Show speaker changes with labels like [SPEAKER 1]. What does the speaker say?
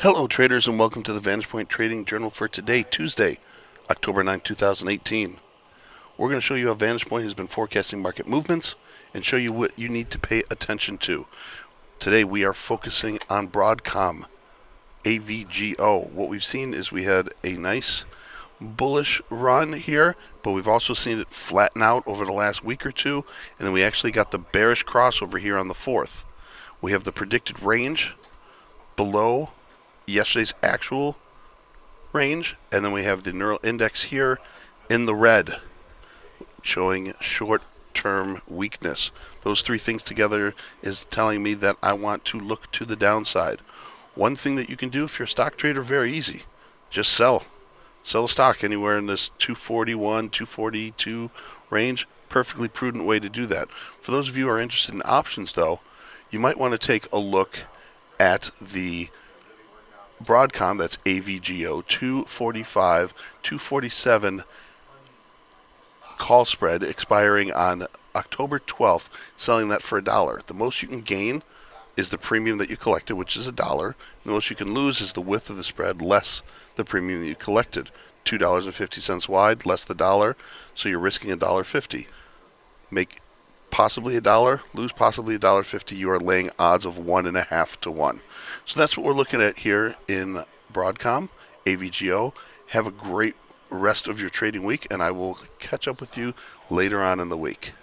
[SPEAKER 1] Hello traders, and welcome to the VantagePoint Trading Journal for today, Tuesday, October 9, 2018. We're going to show you how VantagePoint has been forecasting market movements and show you what you need to pay attention to. Today we are focusing on Broadcom, AVGO. What we've seen is we had a nice bullish run here, but we've also seen it flatten out over the last week or two, and then we actually got the bearish crossover here on the 4th. We have the predicted range below yesterday's actual range, and then we have the neural index here in the red showing short-term weakness. Those three things together is telling me that I want to look to the downside. One thing that you can do if you're a stock trader, very easy, just sell a stock anywhere in this 241 242 range. Perfectly prudent way to do that. For those of you who are interested in options though, you might want to take a look at the Broadcom, that's AVGO, 245, 247 call spread expiring on October 12th, selling that for $1. The most you can gain is the premium that you collected, which is $1. The most you can lose is the width of the spread less the premium that you collected. $2.50 wide, less the $1, so you're risking $1.50. Make possibly $1, lose possibly $1.50. You are laying odds of 1.5 to 1. So that's what we're looking at here in Broadcom, AVGO. Have a great rest of your trading week, and I will catch up with you later on in the week.